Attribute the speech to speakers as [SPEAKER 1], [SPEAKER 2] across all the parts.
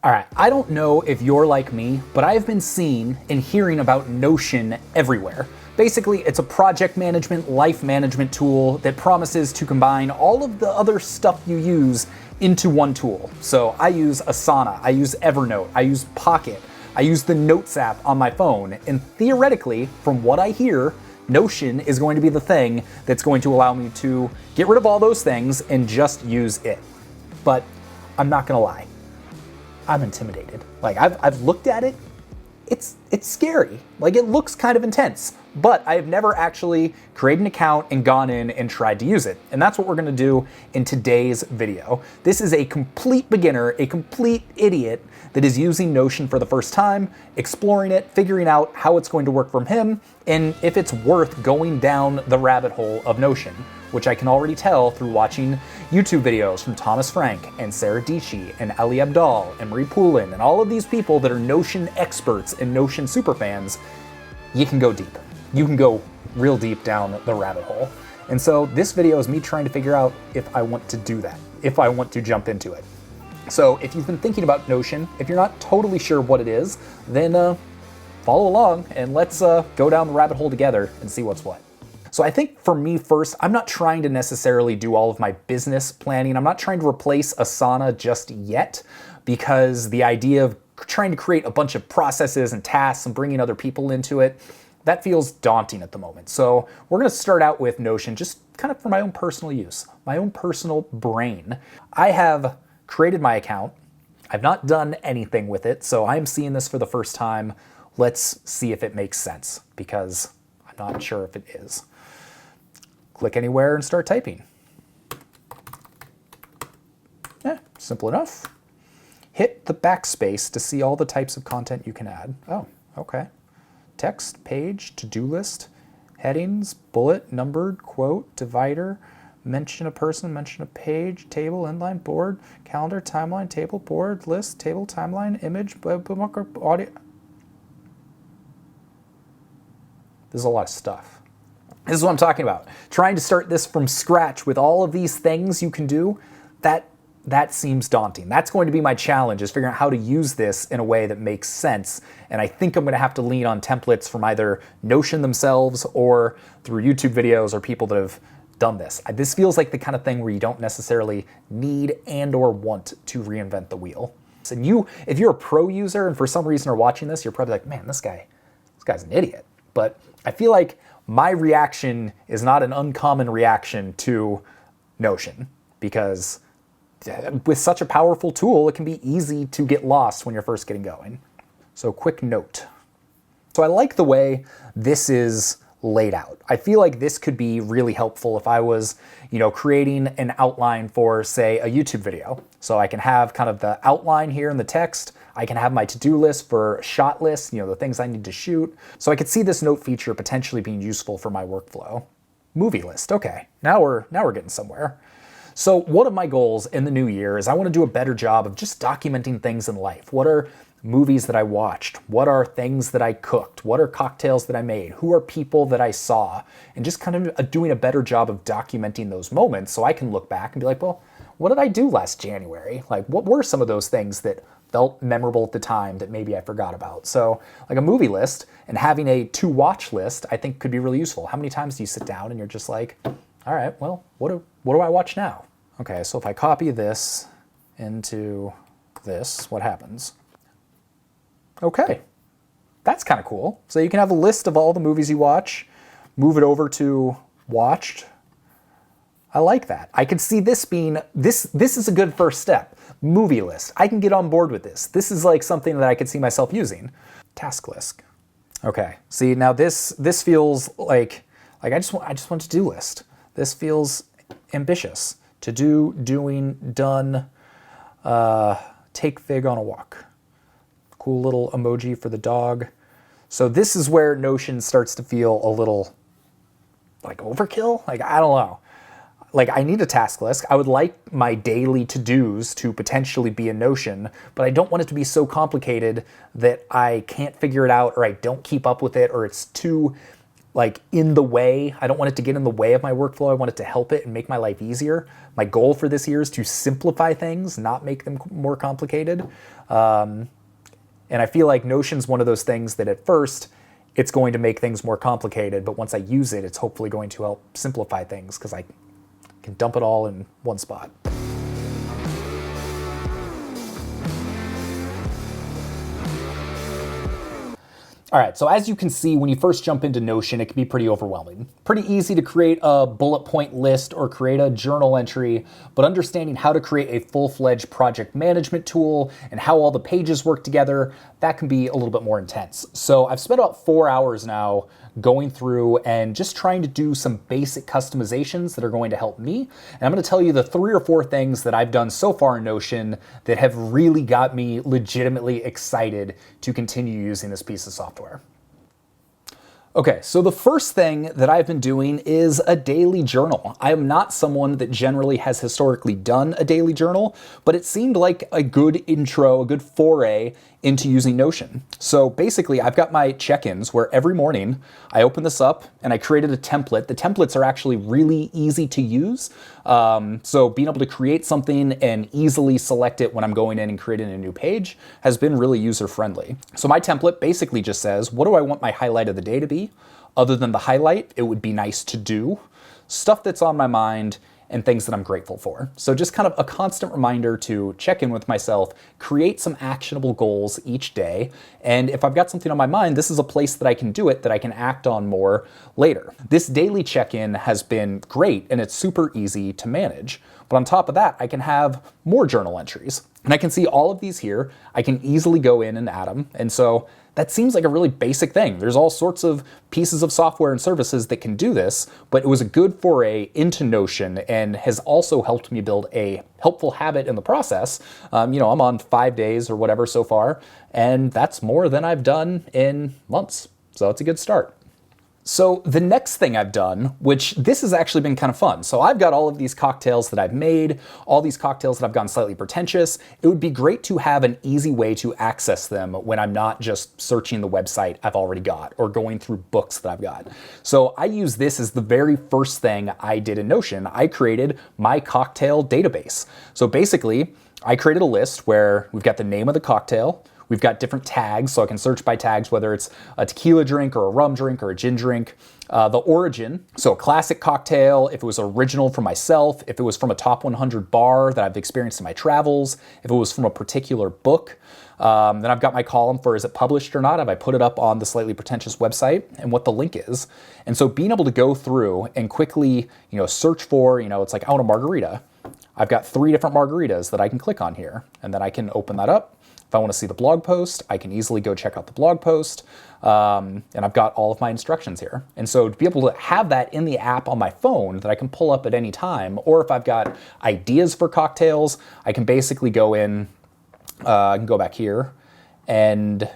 [SPEAKER 1] All right, I don't know if you're like me, but I've been seeing and hearing about Notion everywhere. Basically, it's a project management, life management tool that promises to combine all of the other stuff you use into one tool. So I use Asana, I use Evernote, I use Pocket, I use the Notes app on my phone, and theoretically, from what I hear, Notion is going to be the thing that's going to allow me to get rid of all those things and just use it. But I'm not gonna lie, I'm intimidated. Like I've looked at it, it's scary. Like it looks kind of intense, but I have never actually created an account and gone in and tried to use it. And that's what we're gonna do in today's video. This is a complete beginner, a complete idiot that is using Notion for the first time, exploring it, figuring out how it's going to work from him, and if it's worth going down the rabbit hole of Notion, which I can already tell through watching YouTube videos from Thomas Frank and Sarah Dietschy and Ali Abdaal and Marie Poulin and all of these people that are Notion experts and Notion superfans. You can go deep. You can go real deep down the rabbit hole. And so this video is me trying to figure out if I want to do that, if I want to jump into it. So if you've been thinking about Notion, if you're not totally sure what it is, then follow along and let's go down the rabbit hole together and see what's what. So I think for me first, I'm not trying to necessarily do all of my business planning. I'm not trying to replace Asana just yet, because the idea of trying to create a bunch of processes and tasks and bringing other people into it, that feels daunting at the moment. So we're gonna start out with Notion just kind of for my own personal use, my own personal brain. I have created my account. I've not done anything with it, so I'm seeing this for the first time. Let's see if it makes sense, because I'm not sure if it is. Click anywhere and start typing. Simple enough. Hit the backspace to see all the types of content you can add. Oh, okay. Text, page, to-do list, headings, bullet, numbered, quote, divider, mention a person, mention a page, table, inline, board, calendar, timeline, table, board, list, table, timeline, image, bookmark, audio. There's a lot of stuff. This is what I'm talking about. Trying to start this from scratch with all of these things you can do, that seems daunting. That's going to be my challenge, is figuring out how to use this in a way that makes sense. And I think I'm gonna have to lean on templates from either Notion themselves or through YouTube videos or people that have done this. This feels like the kind of thing where you don't necessarily need and or want to reinvent the wheel. And if you're a pro user and for some reason are watching this, you're probably like, man, this guy's an idiot. But I feel like my reaction is not an uncommon reaction to Notion, because with such a powerful tool, it can be easy to get lost when you're first getting going. So quick note. So I like the way this is laid out. I feel like this could be really helpful if I was, creating an outline for, say, a YouTube video. So I can have kind of the outline here in the text. I can have my to-do list for shot lists, the things I need to shoot. So I could see this note feature potentially being useful for my workflow. Movie list, okay. Now we're getting somewhere. So one of my goals in the new year is I want to do a better job of just documenting things in life. What are movies that I watched? What are things that I cooked? What are cocktails that I made? Who are people that I saw? And just kind of doing a better job of documenting those moments so I can look back and be like, well, what did I do last January? Like, what were some of those things that felt memorable at the time that maybe I forgot about? So like a movie list and having a to watch list, I think could be really useful. How many times do you sit down and you're just like, all right, well, what do I watch now? Okay, so if I copy this into this, what happens? Okay, that's kind of cool. So you can have a list of all the movies you watch, move it over to watched. I like that. I could see this being, this is a good first step. Movie list. I can get on board with this. This is like something that I could see myself using. Task list. Okay, see now this feels like I just want to-do list. This feels ambitious. To do, doing, done, take Fig on a walk. Cool little emoji for the dog. So this is where Notion starts to feel a little like overkill. Like, I don't know. Like, I need a task list. I would like my daily to-dos to potentially be in Notion, but I don't want it to be so complicated that I can't figure it out, or I don't keep up with it, or it's too like in the way. I don't want it to get in the way of my workflow. I want it to help it and make my life easier. My goal for this year is to simplify things, not make them more complicated. And I feel like Notion's one of those things that at first it's going to make things more complicated, but once I use it, it's hopefully going to help simplify things because I can dump it all in one spot. All right, so as you can see, when you first jump into Notion, it can be pretty overwhelming. Pretty easy to create a bullet point list or create a journal entry, but understanding how to create a full-fledged project management tool and how all the pages work together, that can be a little bit more intense. So I've spent about 4 hours now going through and just trying to do some basic customizations that are going to help me. And I'm going to tell you the 3 or 4 things that I've done so far in Notion that have really got me legitimately excited to continue using this piece of software. Okay, so the first thing that I've been doing is a daily journal. I am not someone that generally has historically done a daily journal, but it seemed like a good intro, a good foray into using Notion. So basically, I've got my check-ins where every morning I open this up and I created a template. The templates are actually really easy to use. So being able to create something and easily select it when I'm going in and creating a new page has been really user-friendly. So my template basically just says, what do I want my highlight of the day to be? Other than the highlight, it would be nice to do. Stuff that's on my mind and things that I'm grateful for. So just kind of a constant reminder to check in with myself, create some actionable goals each day. And if I've got something on my mind, this is a place that I can do it, that I can act on more later. This daily check-in has been great and it's super easy to manage. But on top of that, I can have more journal entries. And I can see all of these here. I can easily go in and add them. And so that seems like a really basic thing. There's all sorts of pieces of software and services that can do this, but it was a good foray into Notion and has also helped me build a helpful habit in the process. I'm on 5 days or whatever so far, and that's more than I've done in months. So it's a good start. So the next thing I've done, which this has actually been kind of fun. So I've got all of these cocktails that I've made, all these cocktails that I've gone slightly pretentious. It would be great to have an easy way to access them when I'm not just searching the website I've already got or going through books that I've got. So I use this as the very first thing I did in Notion. I created my cocktail database. So basically, I created a list where we've got the name of the cocktail. We've got different tags, so I can search by tags, whether it's a tequila drink or a rum drink or a gin drink. The origin, so a classic cocktail, if it was original from myself, if it was from a top 100 bar that I've experienced in my travels, if it was from a particular book. Then I've got my column for is it published or not? Have I put it up on the Slightly Pretentious website and what the link is? And so being able to go through and quickly, search for, it's like I want a margarita. I've got 3 different margaritas that I can click on here, and then I can open that up. If I want to see the blog post, I can easily go check out the blog post, and I've got all of my instructions here. And so to be able to have that in the app on my phone that I can pull up at any time, or if I've got ideas for cocktails, I can basically go in, I can go back here and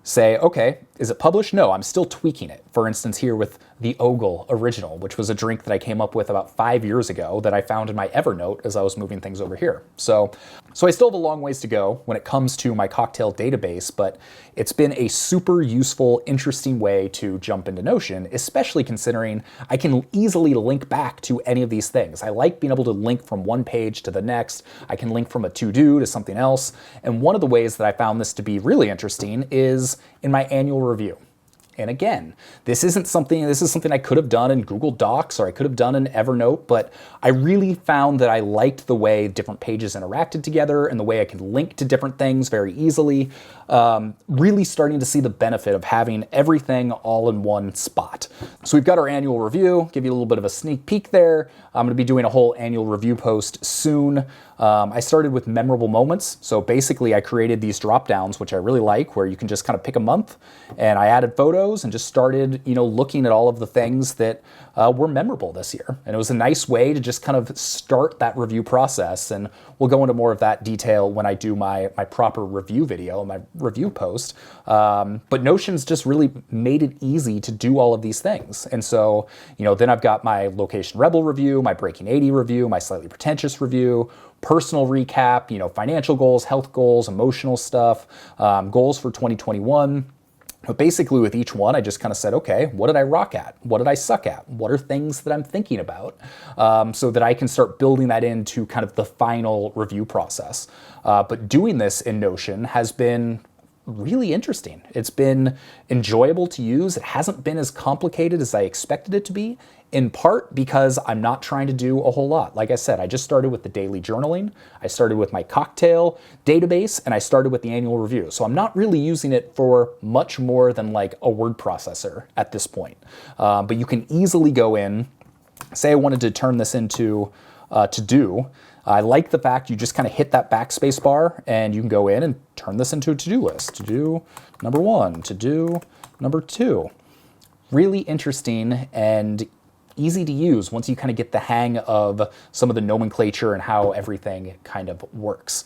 [SPEAKER 1] say, okay, is it published? No, I'm still tweaking it. For instance, here with the Ogle Original, which was a drink that I came up with about 5 years ago that I found in my Evernote as I was moving things over here. So I still have a long ways to go when it comes to my cocktail database, but it's been a super useful, interesting way to jump into Notion, especially considering I can easily link back to any of these things. I like being able to link from one page to the next. I can link from a to-do to something else. And one of the ways that I found this to be really interesting is in my annual review. And again, this is something I could have done in Google Docs or I could have done in Evernote, but I really found that I liked the way different pages interacted together and the way I could link to different things very easily. Really starting to see the benefit of having everything all in one spot. So we've got our annual review, give you a little bit of a sneak peek there. I'm going to be doing a whole annual review post soon. I started with memorable moments. So basically I created these drop downs, which I really like, where you can just kind of pick a month, and I added photos and just started, looking at all of the things that were memorable this year. And it was a nice way to just kind of start that review process. And we'll go into more of that detail when I do my proper review video, my review post. But Notion's just really made it easy to do all of these things. And so, then I've got my Location Rebel review, my Breaking 80 review, my Slightly Pretentious review, personal recap, financial goals, health goals, emotional stuff, goals for 2021. But basically with each one, I just kind of said, okay, what did I rock at? What did I suck at? What are things that I'm thinking about? So that I can start building that into kind of the final review process. But doing this in Notion has been really interesting. It's been enjoyable to use. It hasn't been as complicated as I expected it to be, in part because I'm not trying to do a whole lot. Like I said, I just started with the daily journaling, I started with my cocktail database, and I started with the annual review. So I'm not really using it for much more than like a word processor at this point. But you can easily go in, say I wanted to turn this into to-do. I like the fact you just kind of hit that backspace bar and you can go in and turn this into a to-do list. To-do number 1, to-do number 2. Really interesting and easy to use once you kind of get the hang of some of the nomenclature and how everything kind of works.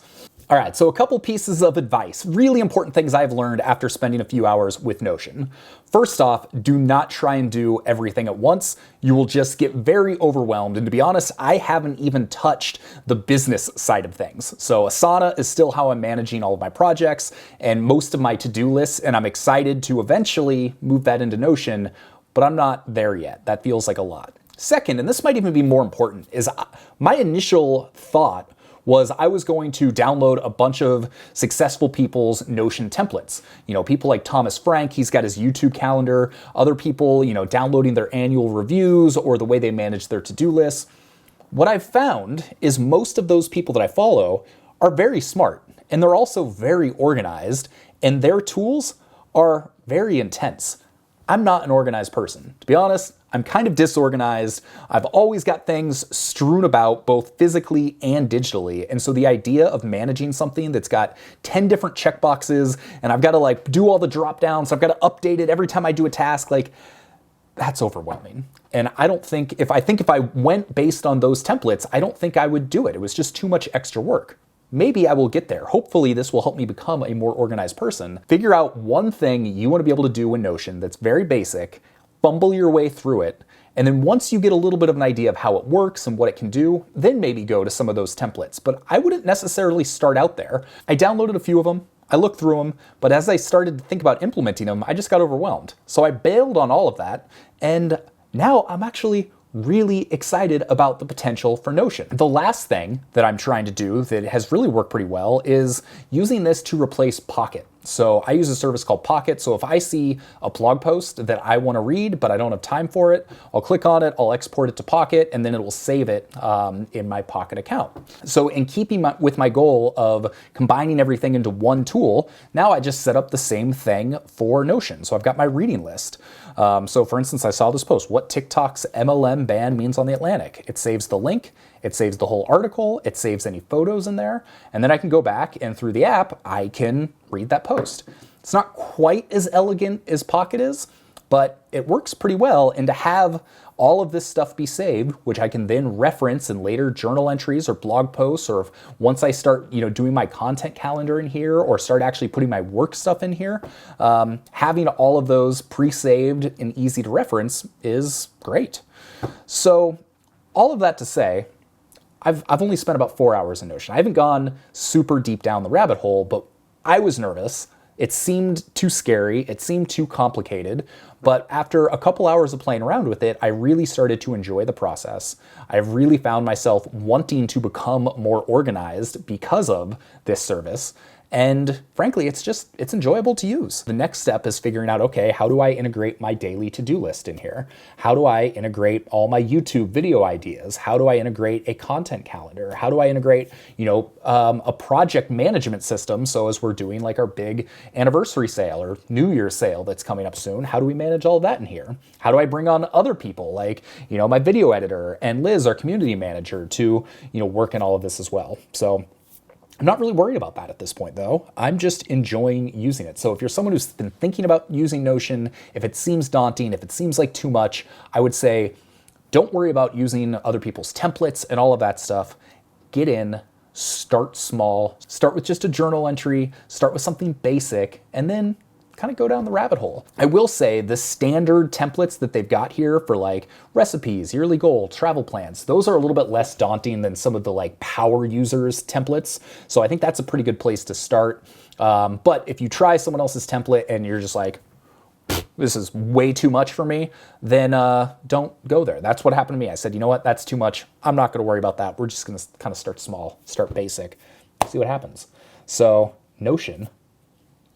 [SPEAKER 1] All right, so a couple pieces of advice, really important things I've learned after spending a few hours with Notion. First off, do not try and do everything at once. You will just get very overwhelmed. And to be honest, I haven't even touched the business side of things. So Asana is still how I'm managing all of my projects and most of my to-do lists, and I'm excited to eventually move that into Notion, but I'm not there yet. That feels like a lot. Second, and this might even be more important, is my initial thought was I was going to download a bunch of successful people's Notion templates. You know, people like Thomas Frank, he's got his YouTube calendar, other people, you know, downloading their annual reviews or the way they manage their to-do lists. What I've found is most of those people that I follow are very smart, and they're also very organized, and their tools are very intense. I'm not an organized person. To be honest, I'm kind of disorganized. I've always got things strewn about, both physically and digitally. And so the idea of managing something that's got 10 different checkboxes and I've got to like do all the drop downs, I've got to update it every time I do a task, like that's overwhelming. And I think if I went based on those templates, I don't think I would do it. It was just too much extra work. Maybe I will get there. Hopefully this will help me become a more organized person. Figure out one thing you want to be able to do in Notion that's very basic, fumble your way through it, and then once you get a little bit of an idea of how it works and what it can do, then maybe go to some of those templates. But I wouldn't necessarily start out there. I downloaded a few of them, I looked through them, but as I started to think about implementing them, I just got overwhelmed. So I bailed on all of that, and now I'm actually really excited about the potential for Notion. The last thing that I'm trying to do that has really worked pretty well is using this to replace Pocket. So I use a service called Pocket. So if I see a blog post that I want to read, but I don't have time for it, I'll click on it, I'll export it to Pocket, and then it will save it in my Pocket account. So in keeping with my goal of combining everything into one tool, now I just set up the same thing for Notion. So I've got my reading list. So for instance, I saw this post, what TikTok's MLM ban means on the Atlantic. It saves the link, it saves the whole article, it saves any photos in there, and then I can go back and through the app, I can read that post. It's not quite as elegant as Pocket is, but it works pretty well. And to have all of this stuff be saved, which I can then reference in later journal entries or blog posts, or if once I start, doing my content calendar in here or start actually putting my work stuff in here, having all of those pre-saved and easy to reference is great. So all of that to say, I've only spent about 4 hours in Notion. I haven't gone super deep down the rabbit hole, but I was nervous. It seemed too scary. It seemed too complicated. But after a couple hours of playing around with it, I really started to enjoy the process. I've really found myself wanting to become more organized because of this service. And frankly, it's enjoyable to use. The next step is figuring out, okay, how do I integrate my daily to-do list in here? How do I integrate all my YouTube video ideas? How do I integrate a content calendar? How do I integrate, a project management system? So as we're doing like our big anniversary sale or New Year's sale that's coming up soon, how do we manage all of that in here? How do I bring on other people like, my video editor and Liz, our community manager, to, work in all of this as well? So I'm not really worried about that at this point, though. I'm just enjoying using it. So if you're someone who's been thinking about using Notion, if it seems daunting, if it seems like too much, I would say don't worry about using other people's templates and all of that stuff. Get in, start small, start with just a journal entry, start with something basic, and then kind of go down the rabbit hole. I will say the standard templates that they've got here for like recipes, yearly goal, travel plans, those are a little bit less daunting than some of the like power users templates. So I think that's a pretty good place to start. But if you try someone else's template and you're just like, this is way too much for me, then don't go there. That's what happened to me. I said, you know what, that's too much. I'm not going to worry about that. We're just going to kind of start small, start basic, see what happens. So Notion,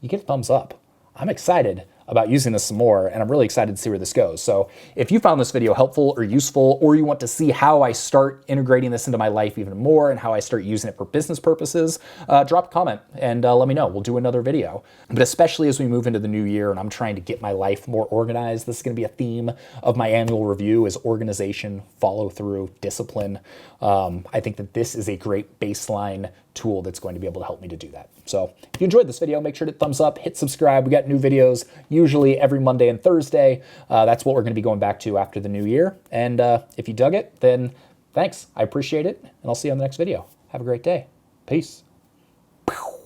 [SPEAKER 1] you get a thumbs up. I'm excited about using this some more, and I'm really excited to see where this goes. So if you found this video helpful or useful, or you want to see how I start integrating this into my life even more and how I start using it for business purposes, drop a comment and let me know. We'll do another video. But especially as we move into the new year and I'm trying to get my life more organized, this is going to be a theme of my annual review is organization, follow through, discipline. I think that this is a great baseline tool that's going to be able to help me to do that. So if you enjoyed this video, make sure to thumbs up, hit subscribe. We got new videos usually every Monday and Thursday. That's what we're going to be going back to after the new year. And if you dug it, then thanks. I appreciate it. And I'll see you on the next video. Have a great day. Peace. Pew.